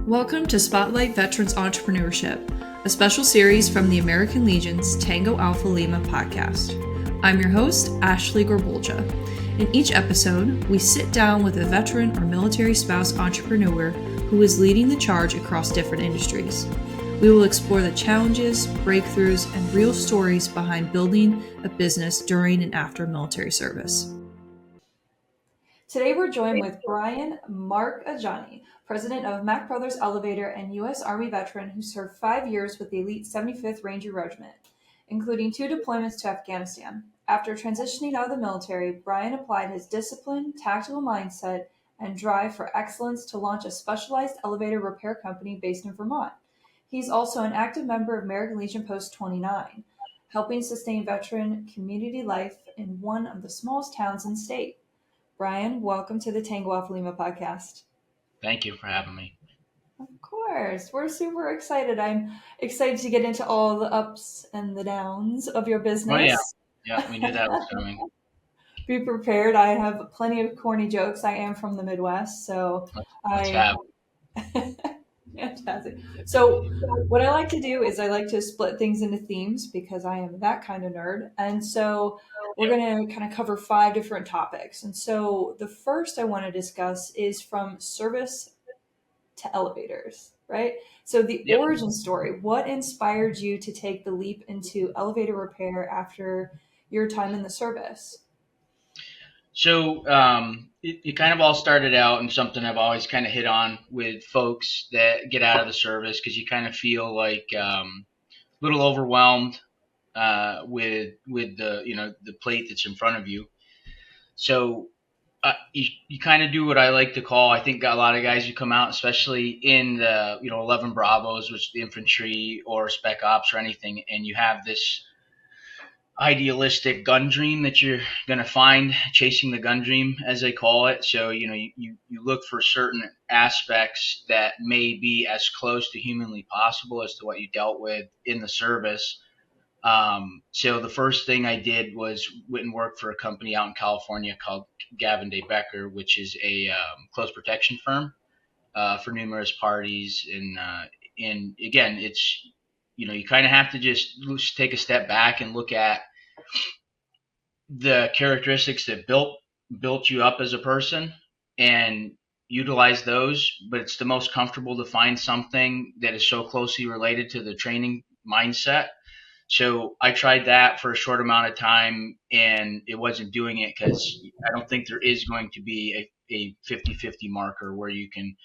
Welcome to Spotlight Veterans Entrepreneurship, a special series from the American Legion's Tango Alpha Lima podcast. I'm your host, Ashley Gorbolja. In each episode, we sit down with a veteran or military spouse entrepreneur who is leading the charge across different industries. We will explore the challenges, breakthroughs, and real stories behind building a business during and after military service. Today we're joined with Brian Marchegiani, president of Mack Brothers Elevator and U.S. Army veteran who served 5 years with the elite 75th Ranger Regiment, including 2 deployments to Afghanistan. After transitioning out of the military, Brian applied his discipline, tactical mindset, and drive for excellence to launch a specialized elevator repair company based in Vermont. He's also an active member of American Legion Post 29, helping sustain veteran community life in one of the smallest towns in the state. Brian, welcome to the Tango Alpha Lima podcast. Thank you for having me. Of course. We're super excited. I'm excited to get into all the ups and the downs of your business. Oh, yeah, we knew that was coming. Be prepared. I have plenty of corny jokes. I am from the Midwest, so Let's have Fantastic. So what I like to do is I like to split things into themes because I am that kind of nerd. And so we're going to kind of cover 5 different topics. And so the first I want to discuss is from service to elevators, right? So the origin story, what inspired you to take the leap into elevator repair after your time in the service? So it kind of all started out in something I've always kind of hit on with folks that get out of the service, because you kind of feel like a little overwhelmed with the plate that's in front of you. So you kind of do what I like to call, I think a lot of guys who come out, especially in the 11 Bravos, which is the infantry or spec ops or anything, and you have this idealistic gun dream that you're going to find, chasing the gun dream as they call it. So you look for certain aspects that may be as close to humanly possible as to what you dealt with in the service. So the first thing I did was went and worked for a company out in California called Gavin Day Becker, which is a close protection firm for numerous parties. And again, it's you kind of have to just take a step back and look at the characteristics that built you up as a person and utilize those. But it's the most comfortable to find something that is so closely related to the training mindset. So I tried that for a short amount of time, and it wasn't doing it because I don't think there is going to be a 50-50 marker where you can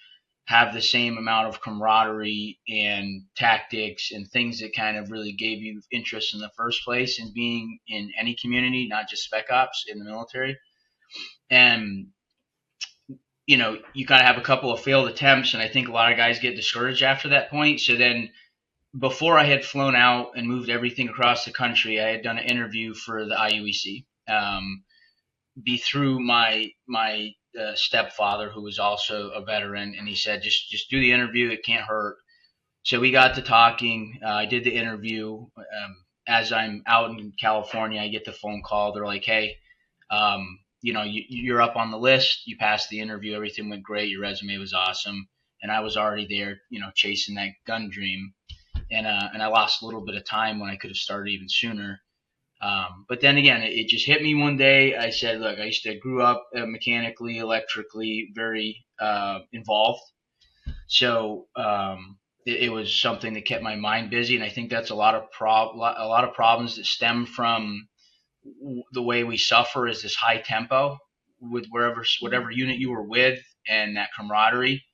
have the same amount of camaraderie and tactics and things that kind of really gave you interest in the first place in being in any community, not just spec ops in the military. And, you kind of have a couple of failed attempts, and I think a lot of guys get discouraged after that point. So then before I had flown out and moved everything across the country, I had done an interview for the IUEC, be through my stepfather, who was also a veteran, and he said, just do the interview. It can't hurt. So we got to talking. I did the interview. As I'm out in California, I get the phone call. They're like, hey, you're up on the list. You passed the interview. Everything went great. Your resume was awesome. And I was already there, chasing that gun dream. And I lost a little bit of time when I could have started even sooner. But then again, it just hit me one day. I said, look, I grew up mechanically, electrically, very involved. So it was something that kept my mind busy. And I think that's a lot of problems that stem from the way we suffer is this high tempo with whatever unit you were with, and that camaraderie.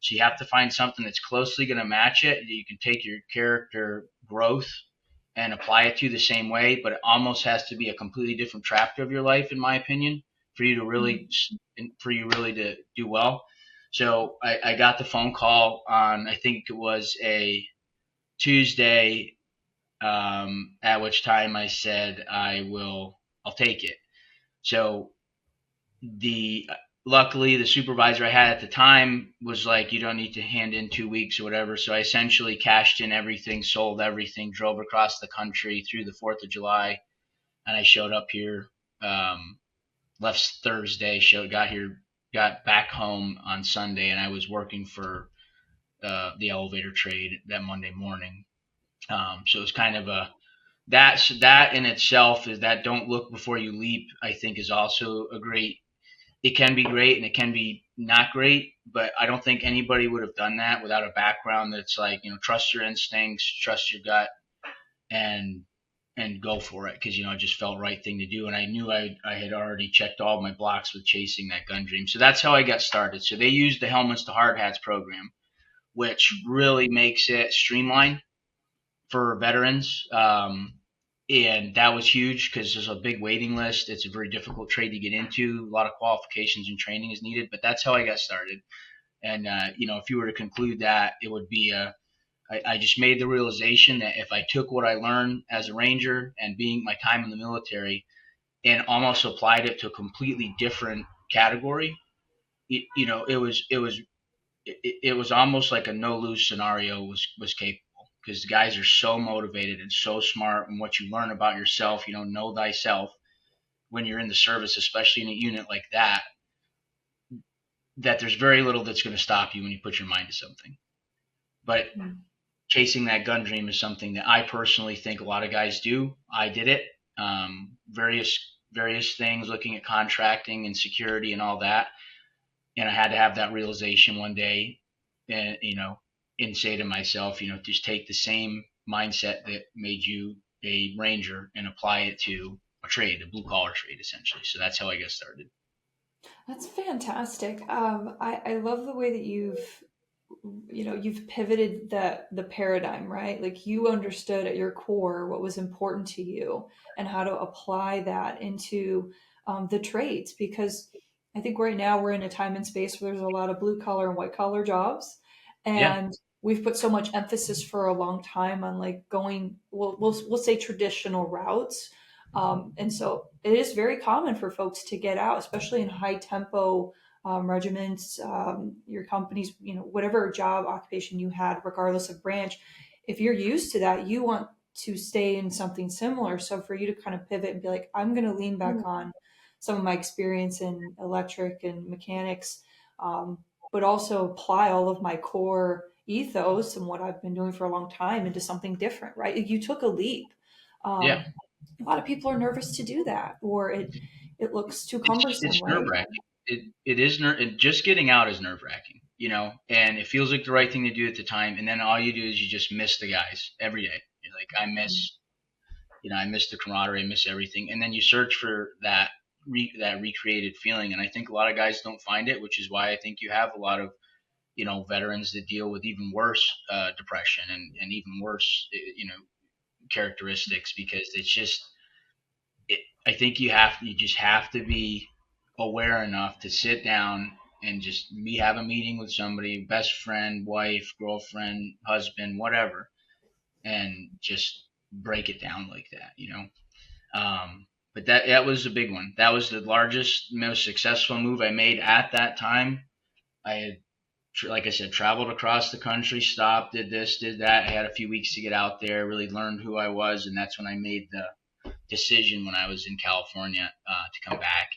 So you have to find something that's closely going to match it. You can take your character growth and apply it to the same way, but it almost has to be a completely different chapter of your life, in my opinion, for you really to do well. So I got the phone call on, I think it was a Tuesday, at which time I said, I'll take it. So luckily the supervisor I had at the time was like, you don't need to hand in 2 weeks or whatever. So I essentially cashed in everything, sold everything, drove across the country through the 4th of July. And I showed up here, left Thursday, got back home on Sunday, and I was working for the elevator trade that Monday morning. So it was kind of that in itself is that don't look before you leap, I think is also it can be great and it can be not great, but I don't think anybody would have done that without a background that's like, trust your instincts, trust your gut, and go for it because it just felt right thing to do, and I knew I had already checked all my blocks with chasing that gun dream. So that's how I got started. So they used the Helmets to Hard Hats program, which really makes it streamlined for veterans. And that was huge because there's a big waiting list. It's a very difficult trade to get into. A lot of qualifications and training is needed, but that's how I got started. And, if you were to conclude that, it would be I just made the realization that if I took what I learned as a Ranger and being my time in the military and almost applied it to a completely different category, it was almost like a no lose scenario was capable because the guys are so motivated and so smart, and what you learn about yourself, know thyself when you're in the service, especially in a unit like that there's very little that's going to stop you when you put your mind to something. But chasing that gun dream is something that I personally think a lot of guys do. I did it. Various things, looking at contracting and security and all that. And I had to have that realization one day and, and say to myself, just take the same mindset that made you a Ranger and apply it to a trade, a blue collar trade, essentially. So that's how I got started. That's fantastic. I love the way that you've pivoted the paradigm, right? Like you understood at your core what was important to you and how to apply that into the trades. Because I think right now we're in a time and space where there's a lot of blue collar and white collar jobs, and we've put so much emphasis for a long time on like going, we'll say traditional routes. And so it is very common for folks to get out, especially in high tempo regiments, your company's, whatever job occupation you had, regardless of branch. If you're used to that, you want to stay in something similar. So for you to kind of pivot and be like, I'm going to lean back on some of my experience in electric and mechanics, but also apply all of my core ethos and what I've been doing for a long time into something different, right? You took a leap. A lot of people are nervous to do that, or it looks too cumbersome. It's right? nerve-wracking. It is just getting out is nerve-wracking, and it feels like the right thing to do at the time. And then all you do is you just miss the guys every day. You're like, I miss the camaraderie, I miss everything. And then you search for that recreated feeling. And I think a lot of guys don't find it, which is why I think you have a lot of, veterans that deal with even worse depression and even worse, characteristics, because it's just, I think you just have to be aware enough to sit down and just have a meeting with somebody, best friend, wife, girlfriend, husband, whatever, and just break it down like that. But that was a big one. That was the largest, most successful move I made at that time. I had, like I said, traveled across the country, stopped, did this, did that. I had a few weeks to get out there, really learned who I was, and that's when I made the decision when I was in California to come back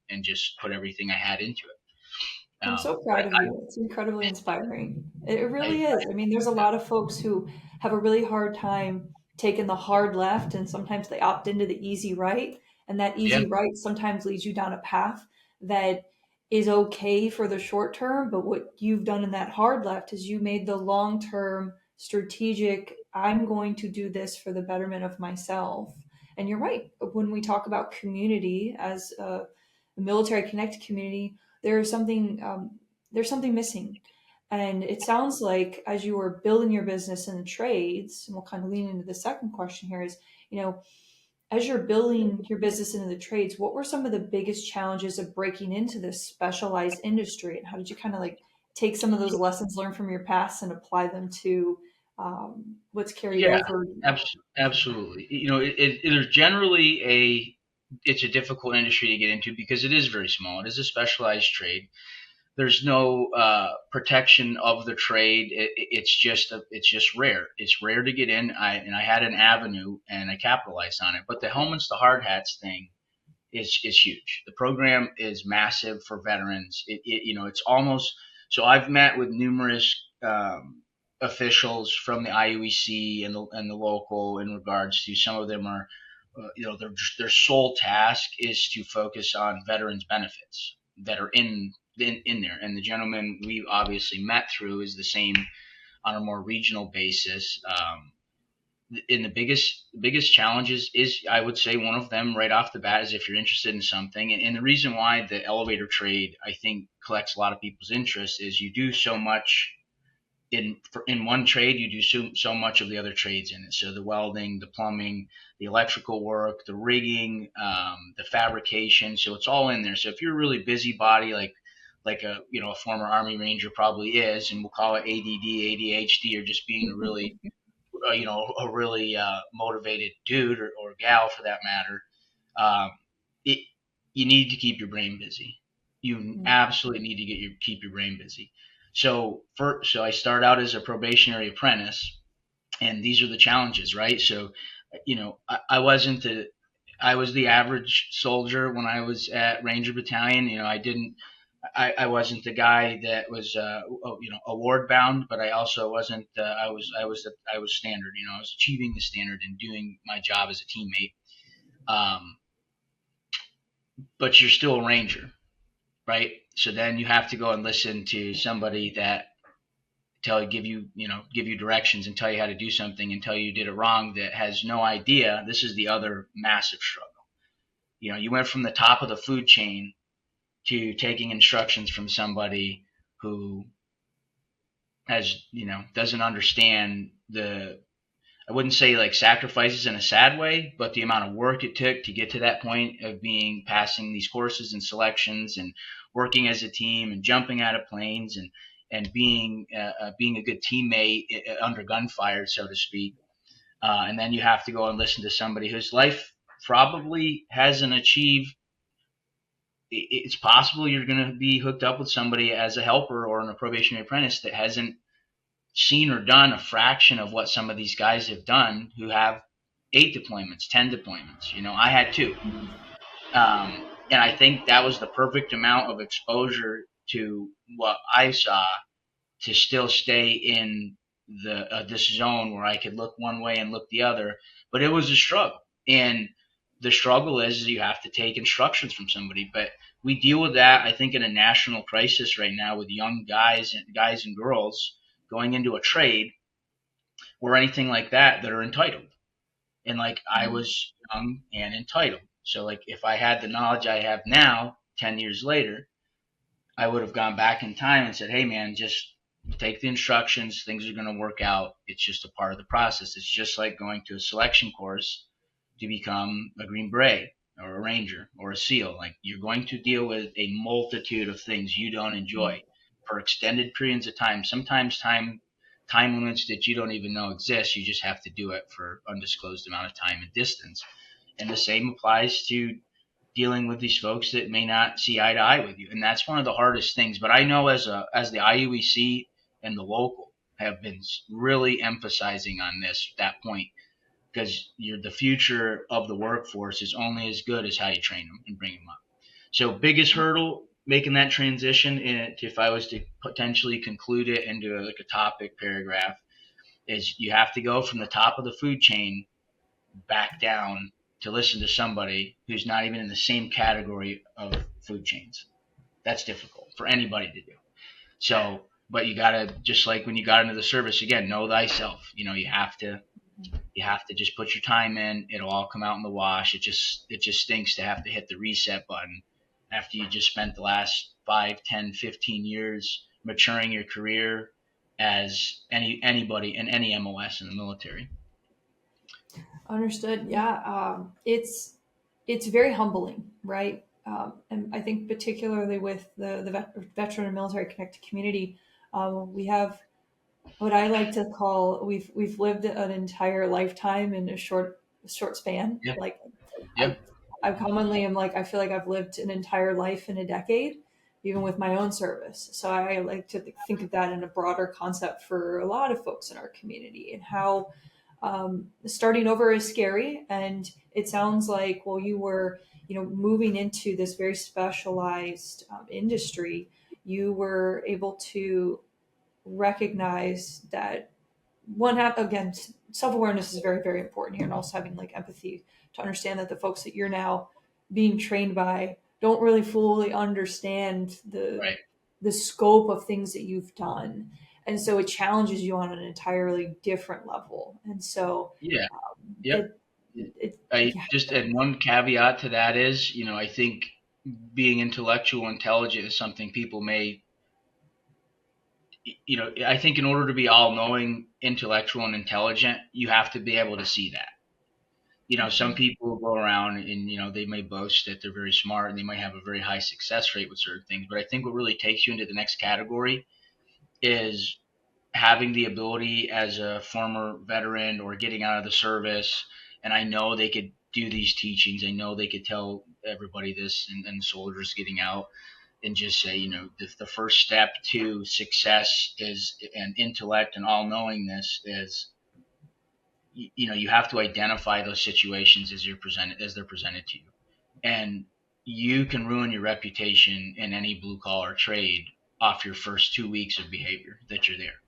and just put everything I had into it. I'm so proud of you. It's incredibly inspiring. It really is. I mean, there's a lot of folks who have a really hard time taking the hard left, and sometimes they opt into the easy right. And that easy right sometimes leads you down a path that is okay for the short term. But what you've done in that hard left is you made the long term strategic, I'm going to do this for the betterment of myself. And you're right. When we talk about community as a military connected community, there's something missing. And it sounds like as you were building your business in the trades, and we'll kind of lean into the second question here is, as you're building your business into the trades, what were some of the biggest challenges of breaking into this specialized industry? And how did you kind of like take some of those lessons learned from your past and apply them to what's carried over? Absolutely. There's generally it's a difficult industry to get into because it is very small. It is a specialized trade. There's no protection of the trade. It's just rare. It's rare to get in. I had an avenue and I capitalized on it. But the helmets, the hard hats thing is huge. The program is massive for veterans. It's almost, so I've met with numerous officials from the IUEC and the local in regards to some of them are, their sole task is to focus on veterans benefits that are in there. And the gentleman we obviously met through is the same on a more regional basis. And the biggest challenges is, I would say, one of them right off the bat is if you're interested in something. And the reason why the elevator trade, I think, collects a lot of people's interest is you do so much in one trade, you do so much of the other trades in it. So the welding, the plumbing, the electrical work, the rigging, the fabrication. So it's all in there. So if you're a really busybody, like a former Army Ranger probably is, and we'll call it ADD, ADHD, or just being a really motivated dude or gal for that matter, um, you need to keep your brain busy. You absolutely need to keep your brain busy. So I start out as a probationary apprentice, and these are the challenges, right? So, I was the average soldier when I was at Ranger Battalion. I wasn't the guy that was, award bound, but I also wasn't. I was standard. I was achieving the standard and doing my job as a teammate. But you're still a ranger, right? So then you have to go and listen to somebody that give you directions and tell you how to do something and tell you did it wrong, that has no idea. This is the other massive struggle. You went from the top of the food chain to taking instructions from somebody who doesn't understand I wouldn't say like sacrifices in a sad way, but the amount of work it took to get to that point of passing these courses and selections and working as a team and jumping out of planes and being a good teammate under gunfire, so to speak. And then you have to go and listen to somebody whose life probably hasn't achieved. It's possible you're going to be hooked up with somebody as a helper or a probationary apprentice that hasn't seen or done a fraction of what some of these guys have done who have 8 deployments, 10 deployments. I had 2. And I think that was the perfect amount of exposure to what I saw to still stay in this zone where I could look one way and look the other. But it was a struggle. And the struggle is you have to take instructions from somebody. But we deal with that, I think, in a national crisis right now with young guys and girls going into a trade or anything like that are entitled. And like I was young and entitled. So like if I had the knowledge I have now, 10 years later, I would have gone back in time and said, hey man, just take the instructions. Things are going to work out. It's just a part of the process. It's just like going to a selection course to become a Green Beret or a Ranger or a SEAL. Like you're going to deal with a multitude of things you don't enjoy for extended periods of time. Sometimes time limits that you don't even know exist. You just have to do it for undisclosed amount of time and distance. And the same applies to dealing with these folks that may not see eye to eye with you. And that's one of the hardest things. But I know as the IUEC and the local have been really emphasizing on that point, because the future of the workforce is only as good as how you train them and bring them up. So biggest hurdle making that transition, if I was to potentially conclude it into a topic paragraph, is you have to go from the top of the food chain back down to listen to somebody who's not even in the same category of food chains. That's difficult for anybody to do. So, but you gotta, just like when you got into the service, again, know thyself. You have to just put your time in. It'll all come out in the wash. It just stinks to have to hit the reset button after you just spent the last 5, 10, 15 years maturing your career as anybody in any MOS in the military. Understood. Yeah. It's very humbling, right? And I think particularly with the veteran and military connected community, we have what I like to call, we've lived an entire lifetime in a short span. Yep. Like Yep. I commonly am like, I feel like I've lived an entire life in a decade, even with my own service. So I like to think of that in a broader concept for a lot of folks in our community, and how starting over is scary. And it sounds like, well, you were, moving into this very specialized industry. You were able to recognize that again, self-awareness is very, very important here, and also having like empathy to understand that the folks that you're now being trained by don't really fully understand Right. the scope of things that you've done, and so it challenges you on an entirely different level. And so Yeah. Yep. it it I yeah. just add one caveat to that is, I think being intellectual intelligent is something people may, I think in order to be all knowing, intellectual and intelligent, you have to be able to see that. Some people go around and, they may boast that they're very smart and they might have a very high success rate with certain things. But I think what really takes you into the next category is having the ability as a former veteran or getting out of the service. And I know they could do these teachings. I know they could tell everybody this, and soldiers getting out, and just say, the first step to success is, and intellect and all knowingness is, you have to identify those situations as they're presented to you. And you can ruin your reputation in any blue collar trade off your first 2 weeks of behavior that you're there.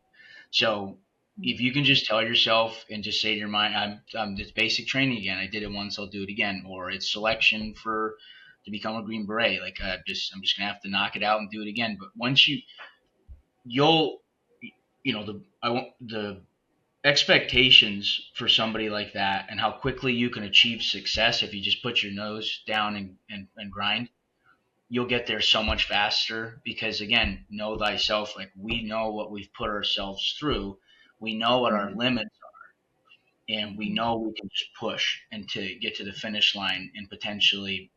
So if you can just tell yourself and just say to your mind, I'm this basic training again. I did it once, I'll do it again. Or it's selection to become a Green Beret. Like I'm just gonna have to knock it out and do it again. But once you'll, the expectations for somebody like that, and how quickly you can achieve success if you just put your nose down and grind, you'll get there so much faster. Because again, know thyself. Like, we know what we've put ourselves through, we know what our limits are, and we know we can just push and to get to the finish line and potentially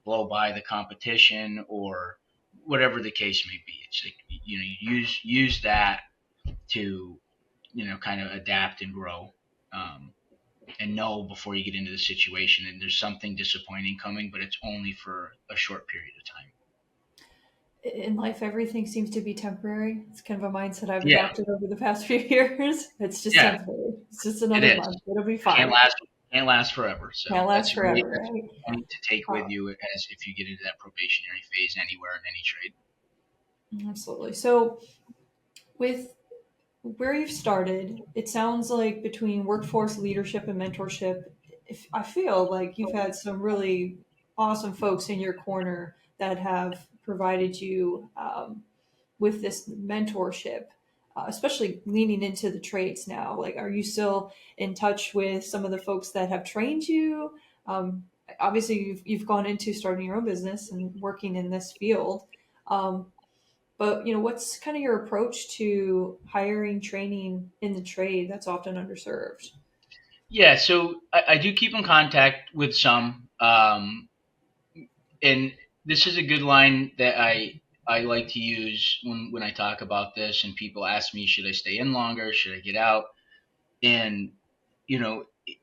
blow by the competition or whatever the case may be. It's like, use that to, kind of adapt and grow, and know before you get into the situation and there's something disappointing coming, but it's only for a short period of time. In life, everything seems to be temporary. It's kind of a mindset I've Yeah. adopted over the past few years. It's just Yeah, temporary. It's just it another is. month. It'll be Can't fine. last. Can't last forever. Can't So last forever, that's right? a point to take with Uh, you as if you get into that probationary phase anywhere in any trade. Absolutely. So, with where you've started, it sounds like between workforce leadership and mentorship, if I feel like you've had some really awesome folks in your corner that have provided you with this mentorship, especially leaning into the trades now. Like, are you still in touch with some of the folks that have trained you? Um, Obviously, you've gone into starting your own business and working in this field. Um, but what's kind of your approach to hiring, training in the trade that's often underserved? Yeah, so I do keep in contact with some, and this is a good line that I like to use when I talk about this, and people ask me, should I stay in longer? Should I get out? And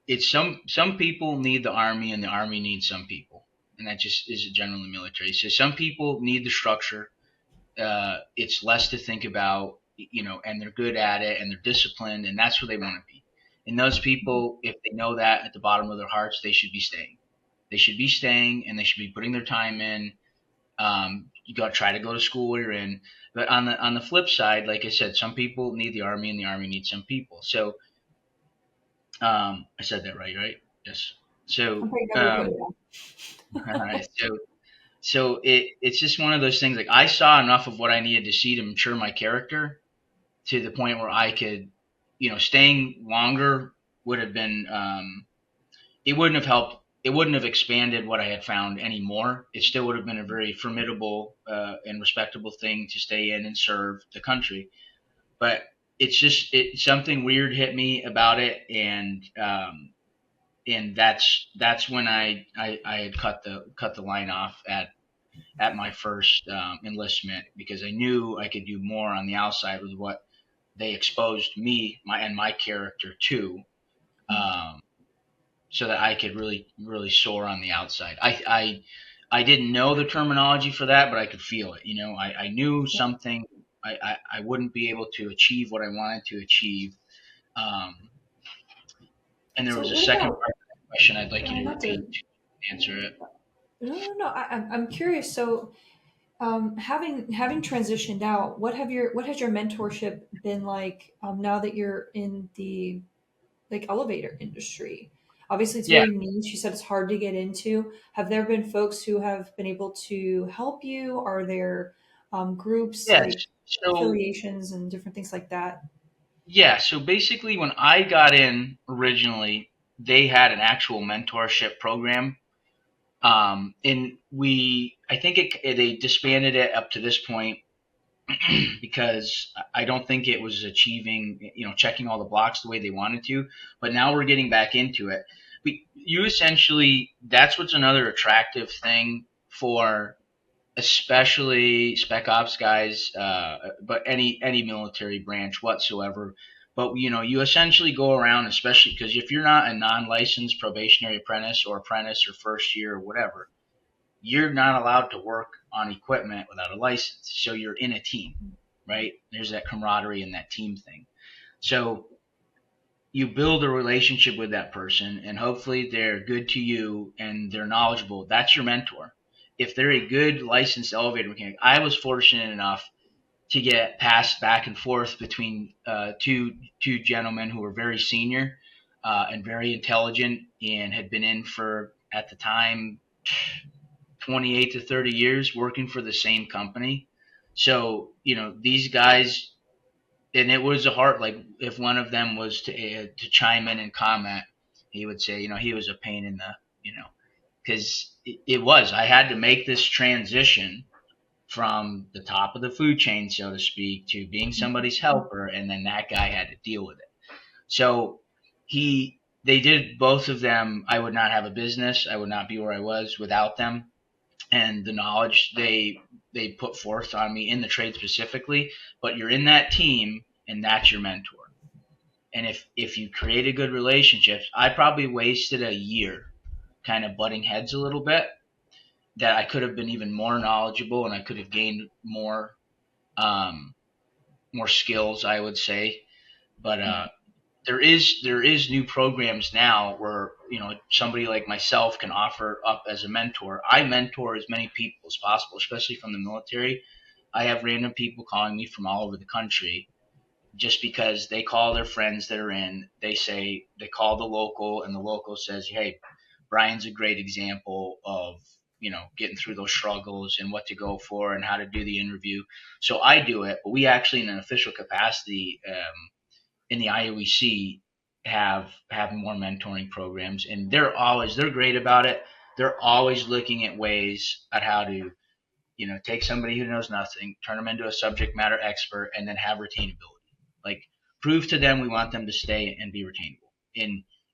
it's some people need the army, and the army needs some people, and that just is general in the military. So some people need the structure. It's less to think about, and they're good at it, and they're disciplined, and that's where they want to be. And those people, if they know that at the bottom of their hearts, they should be staying. They should be staying, and they should be putting their time in. You got to try to go to school where you're in. But on the flip side, like I said, some people need the army, and the army needs some people. So I said that right, right? Yes. So I'm pretty good with it. all right. So it's just one of those things. Like, I saw enough of what I needed to see to mature my character to the point where I could, staying longer would have been, it wouldn't have helped. It wouldn't have expanded what I had found anymore. It still would have been a very formidable and respectable thing to stay in and serve the country. But something weird hit me about it, and that's when I had cut the line off at my first enlistment, because I knew I could do more on the outside with what they exposed my character to, um, so that I could really really soar on the outside. I didn't know the terminology for that, but I could feel it. I knew something. I wouldn't be able to achieve what I wanted to achieve. Um, and there So was a what second about, part of that question I'd like you to not to, repeat to answer it. no, no, no. I'm curious. So Having transitioned out, what has your mentorship been like now that you're in the like elevator industry? Obviously, it's Yeah. very niche. You said it's hard to get into. Have there been folks who have been able to help you? Are there groups Yes. like So affiliations and different things like that? yeah. So basically, when I got in originally, they had an actual mentorship program. And I think they disbanded it up to this point because I don't think it was achieving, checking all the blocks the way they wanted to. But now we're getting back into it. You essentially, that's what's another attractive thing for especially spec ops guys, but any military branch whatsoever. But you essentially go around, especially because if you're not a non-licensed probationary apprentice or apprentice or first year or whatever, you're not allowed to work on equipment without a license. So you're in a team, right? There's that camaraderie and that team thing. So you build a relationship with that person, and hopefully they're good to you and they're knowledgeable. That's your mentor. If they're a good licensed elevator mechanic, I was fortunate enough to get passed back and forth between two gentlemen who were very senior and very intelligent and had been in for, at the time, 28 to 30 years working for the same company. So, these guys, and it was a hard, like, if one of them was to chime in and comment, he would say, he was a pain in the, because I had to make this transition from the top of the food chain, so to speak, to being somebody's helper. And then that guy had to deal with it. So they did both of them. I would not have a business. I would not be where I was without them and the knowledge they put forth on me in the trade specifically. But you're in that team, and that's your mentor. And if you create a good relationship, I probably wasted a year kind of butting heads a little bit, that I could have been even more knowledgeable and I could have gained um, more skills, I would say. But there is new programs now where somebody like myself can offer up as a mentor. I mentor as many people as possible, especially from the military. I have random people calling me from all over the country just because they call their friends that are in. They call the local, and the local says, "Hey, Brian's a great example of getting through those struggles and what to go for and how to do the interview." So I do it, but we actually, in an official capacity, in the IOEC, have more mentoring programs, and they're great about it. They're always looking at ways at how to take somebody who knows nothing, turn them into a subject matter expert, and then have retainability. Like, prove to them we want them to stay and be retainable,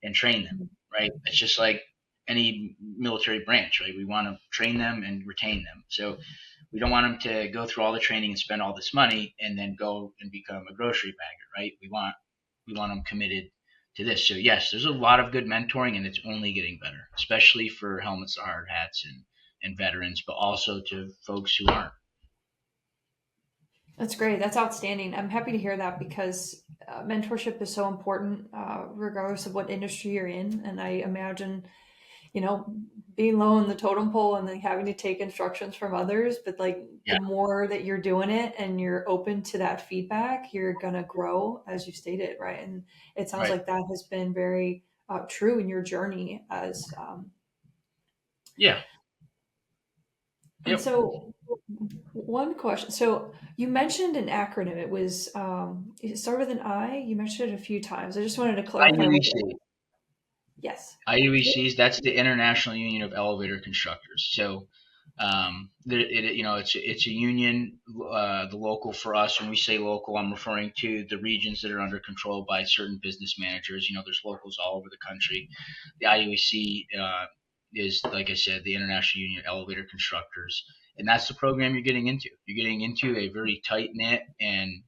and train them, right? It's just like any military branch, right? We want to train them and retain them. So we don't want them to go through all the training and spend all this money and then go and become a grocery bagger, right? We want them committed to this. So yes, there's a lot of good mentoring, and it's only getting better, especially for helmets to hard hats and veterans, but also to folks who aren't. That's great. That's outstanding. I'm happy to hear that because mentorship is so important, regardless of what industry you're in. And I imagine, you know, being low on the totem pole and then having to take instructions from others. But like Yeah, the more that you're doing it and you're open to that feedback, you're going to grow, as you stated, right? And it sounds right. like that has been very true in your journey as. Yeah, And yep. so, one question. So you mentioned an acronym. It started with an I. You mentioned it a few times. I just wanted to clarify what that IUEC. was. Yes. IUECs, that's the International Union of Elevator Constructors. So, it's a union, the local for us. When we say local, I'm referring to the regions that are under control by certain business managers. There's locals all over the country. The IUEC is, like I said, the International Union of Elevator Constructors, and that's the program you're getting into. You're getting into a very tight knit and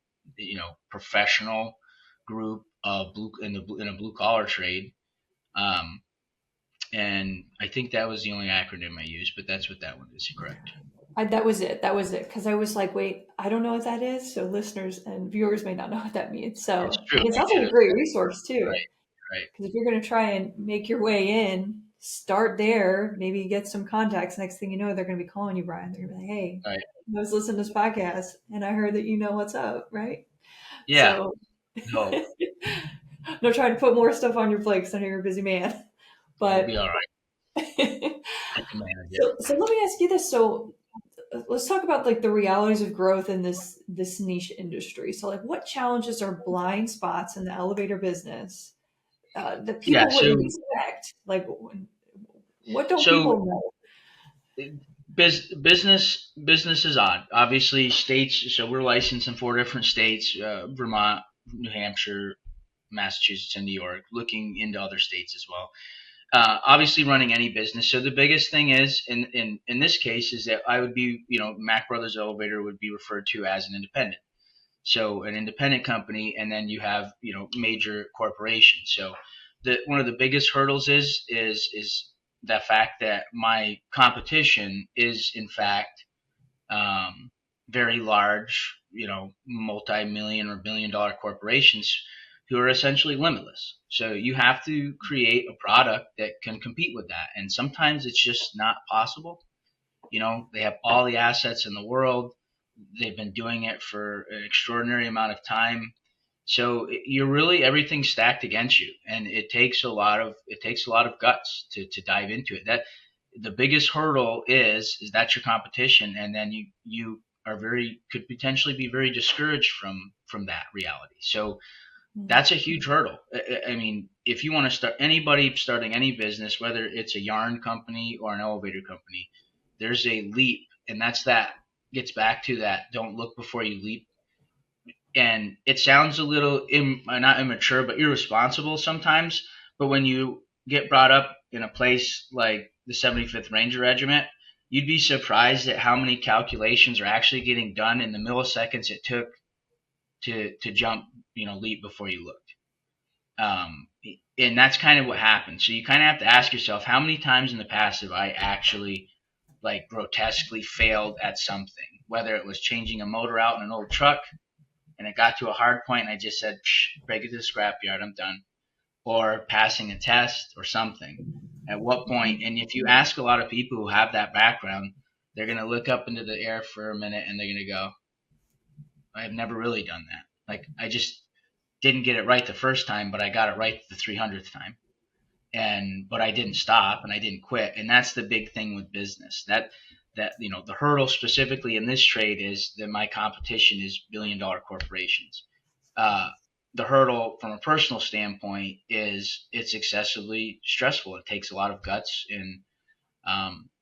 professional group of in a blue collar trade. Um, and I think that was the only acronym I used, but that's what that one is. Correct. That was it. That was it. Because I was like, wait, I don't know what that is. So listeners and viewers may not know what that means. It's So true. it I sounds should like a have great said resource too. right. Right. Because if you're going to try and make your way in, start there, maybe get some contacts. Next thing you know, they're going to be calling you, Brian. They're going to be like, hey, Right. I was listening to this podcast and I heard that you know what's up, right? Yeah. So No, no trying to put more stuff on your plate because I know you're a busy man. it'll be But all right. so, I can manage it. so let me ask you this. So let's talk about like the realities of growth in this niche industry. So like what challenges are blind spots in the elevator business that Yeah. people So, wouldn't expect? Like what don't so people know? business is odd. Obviously, states. So we're licensed in 4 different states: Vermont, New Hampshire, Massachusetts, and New York. Looking into other states as well. Obviously, running any business. So the biggest thing is, in this case, is that I would be, Mack Brothers Elevator would be referred to as an independent. So an independent company, and then you have, major corporations. So one of the biggest hurdles is the fact that my competition is in fact very large, multi-million or billion-dollar corporations who are essentially limitless. So you have to create a product that can compete with that, and sometimes it's just not possible. They have all the assets in the world. They've been doing it for an extraordinary amount of time. So you're really everything's stacked against you, and it takes a lot of guts to dive into it. That the biggest hurdle is that your competition, and then you are very could potentially be very discouraged from that reality. So that's a huge hurdle. I mean, if you want to start anybody starting any business, whether it's a yarn company or an elevator company, there's a leap, and that gets back to that. Don't look before you leap. And it sounds a little not immature, but irresponsible sometimes. But when you get brought up in a place like the 75th Ranger Regiment, you'd be surprised at how many calculations are actually getting done in the milliseconds it took to jump, leap before you looked. Um, and that's kind of what happened. So you kind of have to ask yourself, how many times in the past have I actually like grotesquely failed at something, whether it was changing a motor out in an old truck and it got to a hard point and I just said, break it to the scrapyard, I'm done, or passing a test or something. At what point? And if you ask a lot of people who have that background, they're going to look up into the air for a minute and they're going to go, I've never really done that. Like, I just didn't get it right the first time, but I got it right the 300th time. But I didn't stop and I didn't quit. And that's the big thing with business. That the hurdle specifically in this trade is that my competition is billion-dollar corporations. Uh, the hurdle from a personal standpoint is it's excessively stressful. It takes a lot of guts,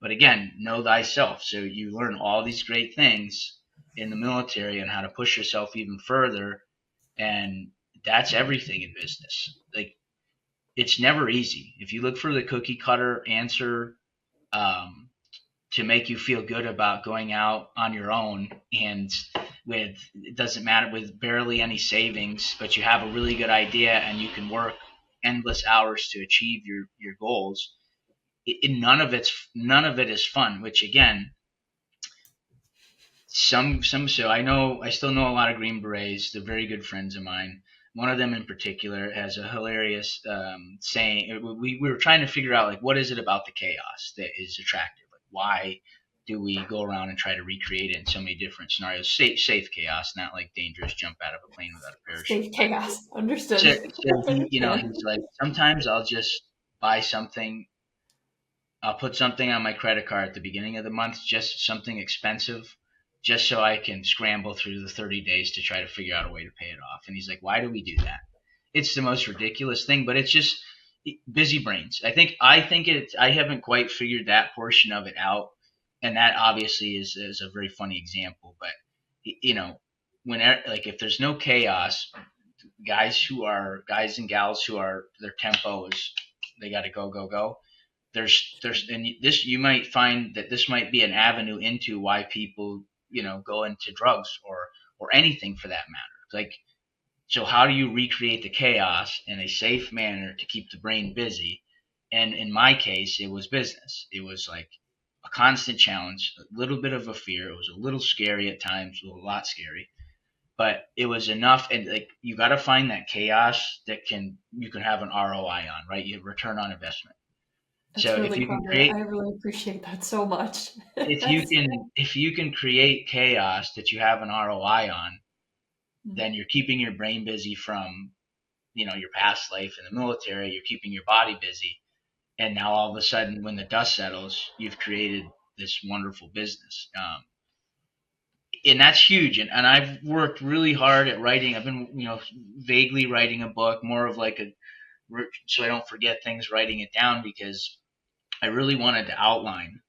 but again, know thyself. So you learn all these great things in the military and how to push yourself even further, and that's everything in business. Like, it's never easy. If you look for the cookie cutter answer, um, to make you feel good about going out on your own and with it doesn't matter with barely any savings, but you have a really good idea and you can work endless hours to achieve your goals. None of it is fun. Which again, so I still know a lot of Green Berets. They're very good friends of mine. One of them in particular has a hilarious saying. We were trying to figure out like what is it about the chaos that is attractive? Like why do we go around and try to recreate it in so many different scenarios? Safe chaos, not like dangerous jump out of a plane without a parachute. Safe chaos. Understood. So he, Yeah. he's like sometimes I'll just buy something. I'll put something on my credit card at the beginning of the month, just something expensive, just so I can scramble through the 30 days to try to figure out a way to pay it off. And he's like, why do we do that? It's the most ridiculous thing, but it's just busy brains. I haven't quite figured that portion of it out. And that obviously is a very funny example, but you know, like if there's no chaos, guys and gals who are their tempo is they got to go, there's and this you might find that this might be an avenue into why people go into drugs or anything for that matter. Like, so how do you recreate the chaos in a safe manner to keep the brain busy? And in my case, it was business. It was like a constant challenge, a little bit of a fear. It was a little scary at times, a lot scary, but it was enough. And like you got to find that chaos that you can have an ROI on, right? You return on investment. That's So if really you can clever. create I really appreciate that so much. if That's you can create chaos that you have an ROI on, mm, then you're keeping your brain busy from, your past life in the military. You're keeping your body busy, and now all of a sudden, when the dust settles, you've created this wonderful business. And that's huge. And I've worked really hard at writing. I've been, vaguely writing a book, more of like so I don't forget things, writing it down, because I really wanted to outline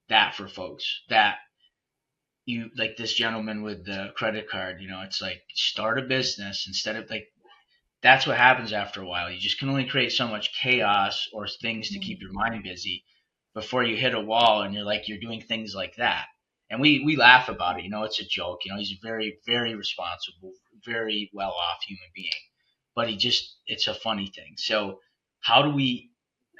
that for folks, that you, like this gentleman with the credit card, it's like, start a business instead of like, that's what happens after a while. You just can only create so much chaos or things to keep mm, your mind busy before you hit a wall and you're doing things like that. And we laugh about it, it's a joke. He's a very, very responsible, very well off human being. But it's a funny thing. So how do we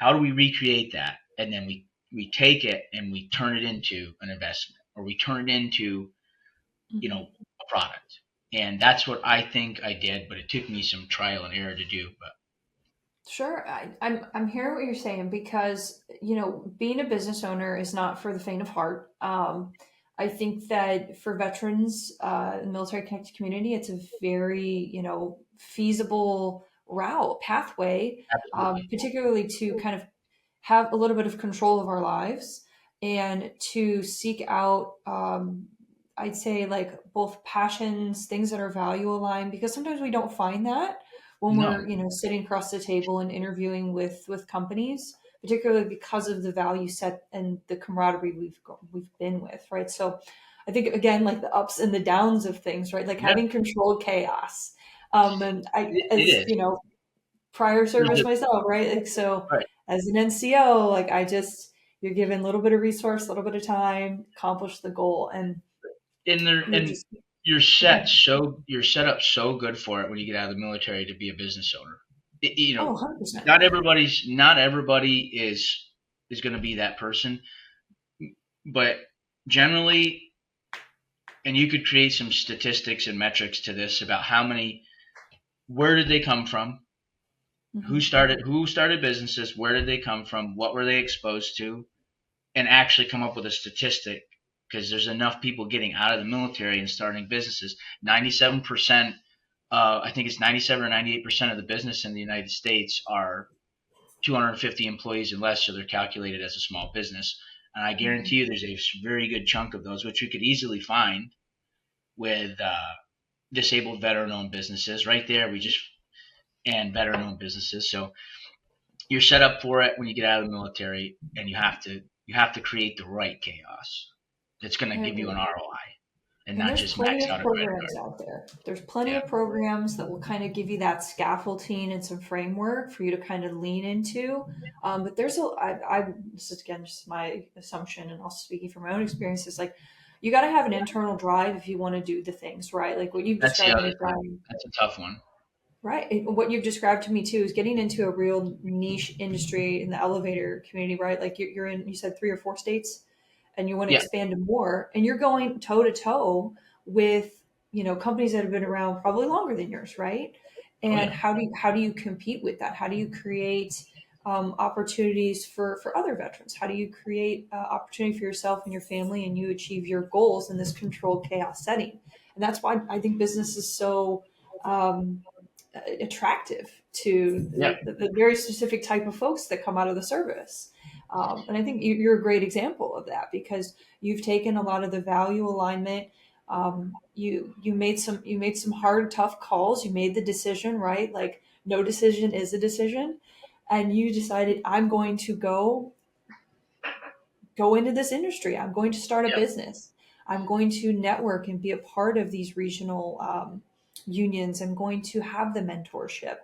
recreate that? And then we take it and we turn it into an investment, or we turn it into, mhm. a product. And that's what I think I did, but it took me some trial and error to do. But Sure, I'm hearing what you're saying because being a business owner is not for the faint of heart. I think that for veterans in the military connected community, it's a very feasible route pathway, absolutely. particularly to kind of have a little bit of control of our lives and to seek out. I'd say like both passions, things that are value aligned, because sometimes we don't find that when No. we're sitting across the table and interviewing with companies, particularly because of the value set and the camaraderie we've been with, right? So I think again, like the ups and the downs of things, right? Like Yeah, having controlled chaos. And I, it as is. prior There's service a, myself, right? Like so right. as an NCO, like you're given a little bit of resource, a little bit of time, accomplish the goal, and you're And just you're set up so good for it when you get out of the military to be a business owner. oh, 100%. Not everybody is going to be that person, but generally, and you could create some statistics and metrics to this about where did they come from, Hmm. who started businesses, where did they come from, what were they exposed to, and actually come up with a statistic, because there's enough people getting out of the military and starting businesses. 97%, I think it's 97 or 98% of the business in the United States are 250 employees and less, so they're calculated as a small business. And I Hmm. guarantee you there's a very good chunk of those, which we could easily find with disabled veteran owned businesses right there. And veteran owned businesses. So you're set up for it when you get out of the military, and you have to create the right chaos that's going to I give you an agree. ROI and And not there's just plenty max of out a credit programs card. out there. There's plenty Yeah, of programs that will kind of give you that scaffolding and some framework for you to kind of lean into. But this is again just my assumption and also speaking from my own experiences, like you got to have an internal drive if you want to do the things right. Like what you've that's the described other me, thing. Brian, That's a tough one. right? What you've described to me too is getting into a real niche industry in the elevator community, right? Like you're in, you said 3 or 4 states and you want to Yeah. expand to more and you're going toe to toe with, companies that have been around probably longer than yours, right? Oh And yeah. how do you compete with that? How do you create opportunities for other veterans? How do you create opportunity for yourself and your family and you achieve your goals in this controlled chaos setting? And that's why I think business is so um, attractive to Yeah. the very specific type of folks that come out of the service. And I think you're a great example of that because you've taken a lot of the value alignment. You made some hard, tough calls. You made the decision, right? Like no decision is a decision, and you decided I'm going to go into this industry. I'm going to start a Yeah. business. I'm going to network and be a part of these regional unions. I'm going to have the mentorship.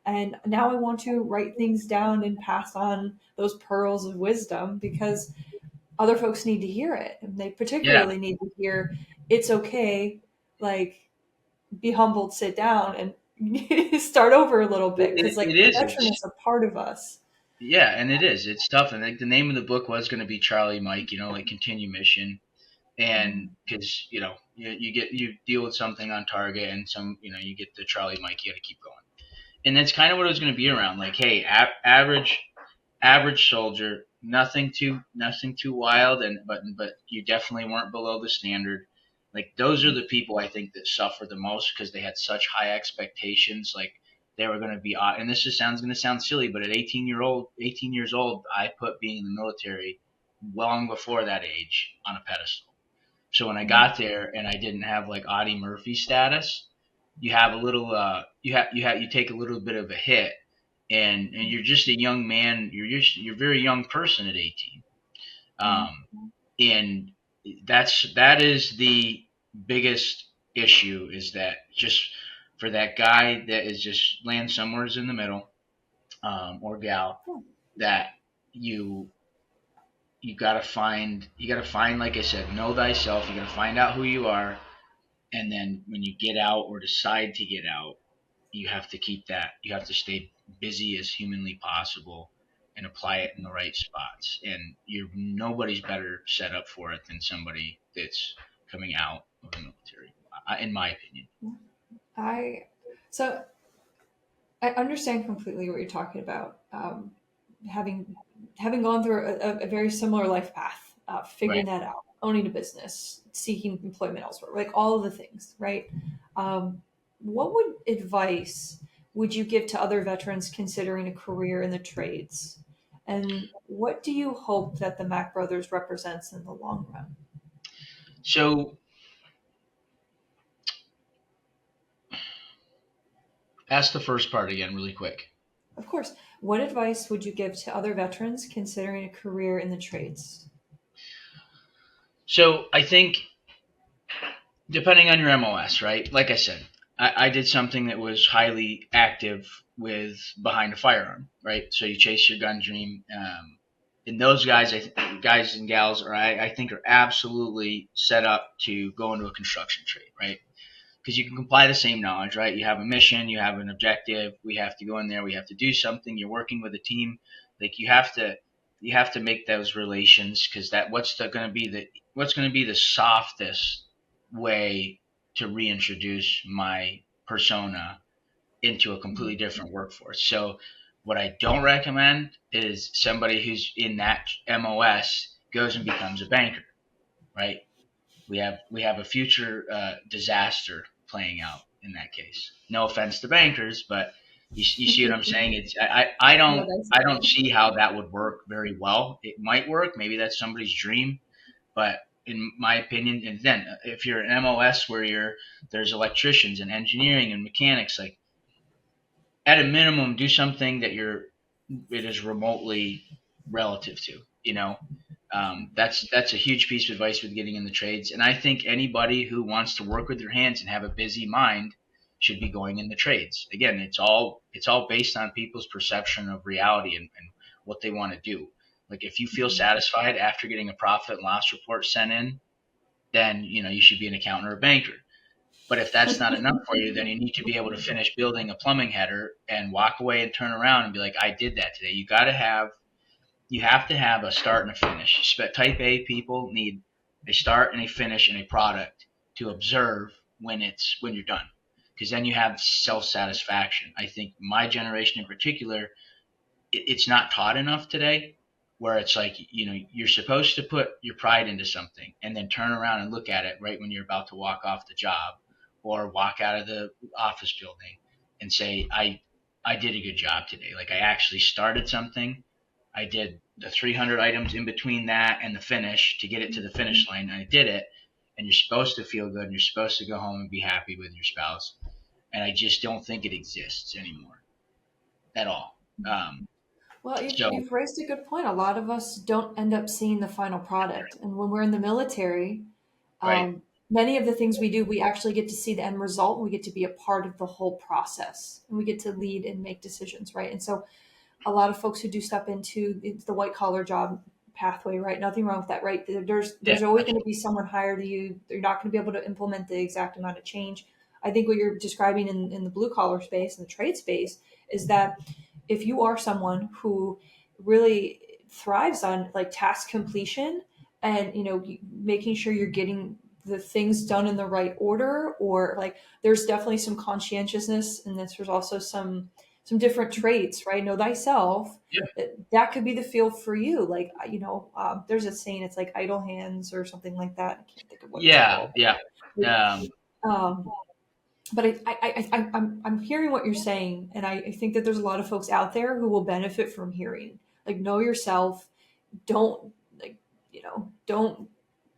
And now I want to write things down and pass on those pearls of wisdom because other folks need to hear it. And they Yeah. particularly need to hear it's okay, like be humbled, sit down, and start over a little bit. Because, like, It the is. veteran is a part of us. Yeah, and it is. It's tough. And like the name of the book was going to be Charlie Mike, like continue mission. And Mm. because, you deal with something on target, and you get the Charlie Mike, you got to keep going. And that's kind of what it was going to be around. Like, hey, average soldier nothing too wild, but you definitely weren't below the standard. Like those are the people I think that suffer the most because they had such high expectations. Like they were going to be, and this just sounds going to sound silly, but at 18 years old, I put being in the military long before that age on a pedestal. So when I got there and I didn't have like Audie Murphy status, you have a little, you take a little bit of a hit, and you're just a young man. You're a very young person at 18, um, and that is the biggest issue is that just for that guy that is just land somewhere in the middle, or gal, that you you gotta find, like I said, know thyself. You gotta find out who you are, and then when you get out or decide to get out, you have to keep that. You have to stay busy as humanly possible and apply it in the right spots. And nobody's better set up for it than somebody that's coming out of the military, in my opinion. I so I understand completely what you're talking about. Having gone through a very similar life path, figuring Right. that out, owning a business, seeking employment elsewhere, like all of the things, right? What advice would you give to other veterans considering a career in the trades? And what do you hope that the Mack Brothers represents in the long run? So ask the first part again, really quick. Of course, what advice would you give to other veterans considering a career in the trades? So I think depending on your MOS, right? Like I said, I did something that was highly active with behind a firearm, right? So you chase your gun dream. And those guys, guys and gals, I think are absolutely set up to go into a construction trade, right? Because you can apply the same knowledge, right? You have a mission, you have an objective. We have to go in there. We have to do something. You're working with a team. Like you have to make those relations because what's going to be the softest way to reintroduce my persona into a completely different workforce. So what I don't recommend is somebody who's in that MOS goes and becomes a banker, right? We have a future disaster playing out in that case. No offense to bankers, but you see what I'm saying? No, I don't see how that would work very well. It might work, maybe that's somebody's dream, but in my opinion, and then if you're an MOS where there's electricians and engineering and mechanics, like at a minimum, do something that it is remotely relative to. That's a huge piece of advice with getting in the trades. And I think anybody who wants to work with their hands and have a busy mind should be going in the trades. Again, it's all based on people's perception of reality and what they want to do. Like if you feel satisfied after getting a profit and loss report sent in, then you should be an accountant or a banker. But if that's not enough for you, then you need to be able to finish building a plumbing header and walk away and turn around and be like, I did that today. You have to have a start and a finish. Type A people need a start and a finish and a product to observe when you're done, because then you have self-satisfaction. I think my generation in particular, it's not taught enough today, where it's like you're supposed to put your pride into something and then turn around and look at it right when you're about to walk off the job or walk out of the office building and say, I did a good job today. Like I actually started something. I did the 300 items in between that and the finish to get it to the finish line, and I did it. And you're supposed to feel good, and you're supposed to go home and be happy with your spouse. And I just don't think it exists anymore at all. Well, So you've raised a good point. A lot of us don't end up seeing the final product. And when we're in the military, right, many of the things we do, we actually get to see the end result. And we get to be a part of the whole process, and we get to lead and make decisions, right? And so a lot of folks who do step into the white collar job pathway, right? Nothing wrong with that, right? yeah, There's always going to be someone higher to you. You're not going to be able to implement the exact amount of change. I think what you're describing in the blue collar space and the trade space is that if you are someone who really thrives on like task completion and making sure you're getting the things done in the right order, or like there's definitely some conscientiousness in this. There's also some different traits, right? Know thyself. Yeah. That could be the field for you. Like, there's a saying, it's like idle hands or something like that. I can't think of what it's Yeah. called. Yeah. Um, Um, but I'm hearing what you're saying, and I think that there's a lot of folks out there who will benefit from hearing, like, know yourself. Don't, like, don't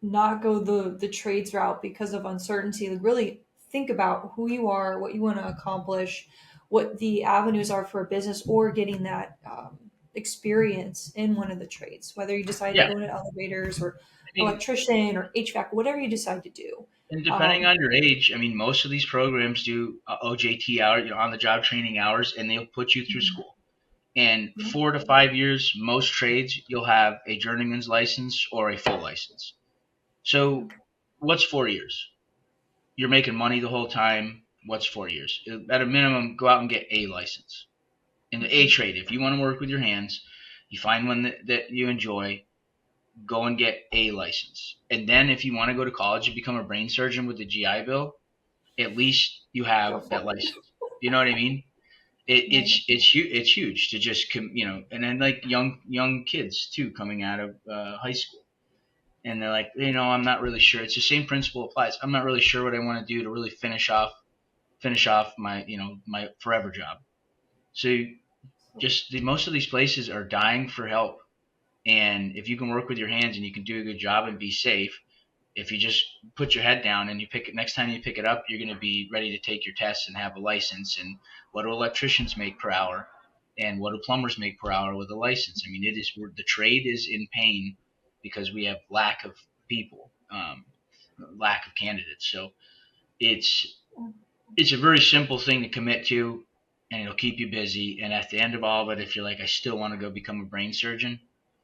not go the trades route because of uncertainty. Like, really think about who you are, what you want to accomplish, what the avenues are for a business, or getting that experience in one of the trades, whether you decide to yeah. go into elevators or I mean, electrician or HVAC, whatever you decide to do. and depending um, on your age, I mean, most of these programs do OJT hour, on the job training hours, and they'll put you through school. And yeah, 4 to 5 years, most trades, you'll have a journeyman's license or a full license. So, what's 4 years? You're making money the whole time. What's 4 years? At a minimum, go out and get a license. In the A trade, if you want to work with your hands, you find one that you enjoy, go and get a license. And then if you want to go to college and become a brain surgeon with the GI Bill, at least you go have for that it. license. You know what I mean? Right. It's huge to just and then like young kids too coming out of high school, and they're like, I'm not really sure. It's the same principle applies. I'm not really sure what I want to do to really finish off my my forever job. So just most of these places are dying for help, and if you can work with your hands and you can do a good job and be safe, if you just put your head down and you pick it next time you pick it up, you're going to be ready to take your tests and have a license. And what do electricians make per hour? And what do plumbers make per hour with a license? I mean, the trade is in pain because we have lack of people, lack of candidates. So it's it's a very simple thing to commit to, and it'll keep you busy. And at the end of all of it, if you're like, I still want to go become a brain surgeon,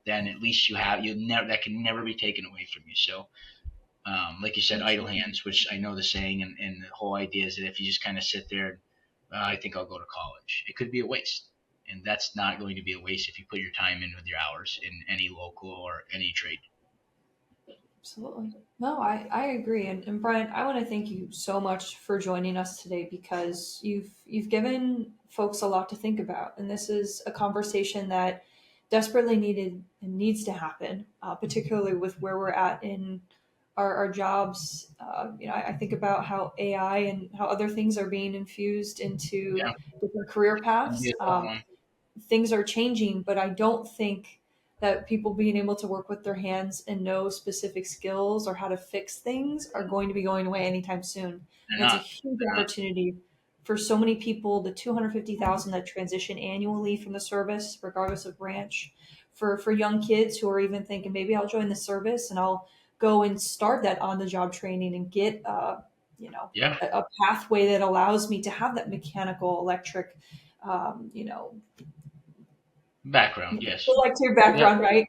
then at least you never that can never be taken away from you. So like you said, idle Absolutely. hands, which I know the saying, and the whole idea is that if you just kind of sit there, I think I'll go to college, it could be a waste. And that's not going to be a waste if you put your time in with your hours in any local or any trade. Absolutely. No, I agree. And Brian, I want to thank you so much for joining us today, because you've given folks a lot to think about. And this is a conversation that desperately needed and needs to happen, particularly with where we're at in our jobs. I think about how AI and how other things are being infused into Yeah, different career it's gonna be paths. a tough one. Things are changing, but I don't think that people being able to work with their hands and know specific skills or how to fix things are going to be going away anytime soon. They're And it's a not. huge They're not. opportunity for so many people, the 250,000 that transition annually from the service, regardless of branch, for young kids who are even thinking, maybe I'll join the service and I'll go and start that on the job training and get Yeah, a pathway that allows me to have that mechanical, electric, background. Yes. electric Yep. background, right?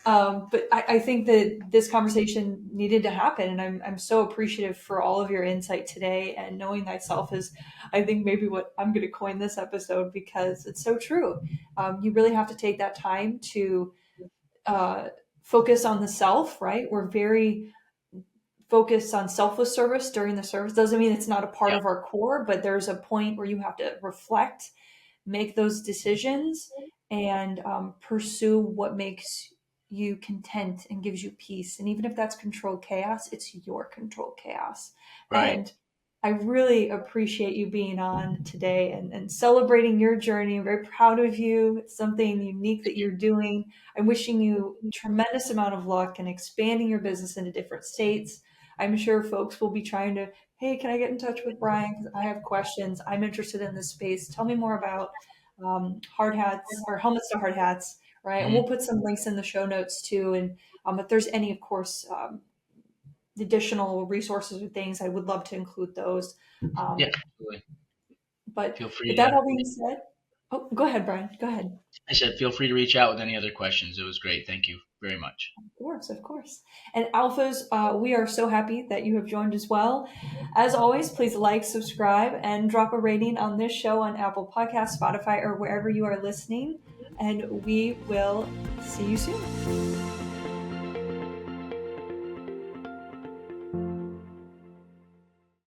But I think that this conversation needed to happen, and I'm so appreciative for all of your insight today. And knowing thyself is, I think, maybe what I'm going to coin this episode, because it's so true. You really have to take that time to uh, focus on the self, right? We're very focused on selfless service during the service. Doesn't mean it's not a part Yeah. of our core, but there's a point where you have to reflect, make those decisions, and pursue what makes you content and gives you peace. And even if that's controlled chaos, it's your controlled chaos. Right. And I really appreciate you being on today and celebrating your journey. I'm very proud of you. It's something unique that Thank you. you're doing. I'm wishing you tremendous amount of luck in expanding your business into different states. I'm sure folks will be trying to, hey, can I get in touch with Brian? Because I have questions. I'm interested in this space. Tell me more about hard hats or helmets to hard hats, right? And Hmm. we'll put some links in the show notes too. And if there's any, of course, additional resources or things, I would love to include those. Yeah. Um, Absolutely. but Feel with free that to. all being said, oh, go ahead, Brian. Go ahead. I said, feel free to reach out with any other questions. It was great. Thank you very much. Of course, of course. And Alphas, we are so happy that you have joined as well. As always, please like, subscribe, and drop a rating on this show on Apple Podcasts, Spotify, or wherever you are listening. And we will see you soon.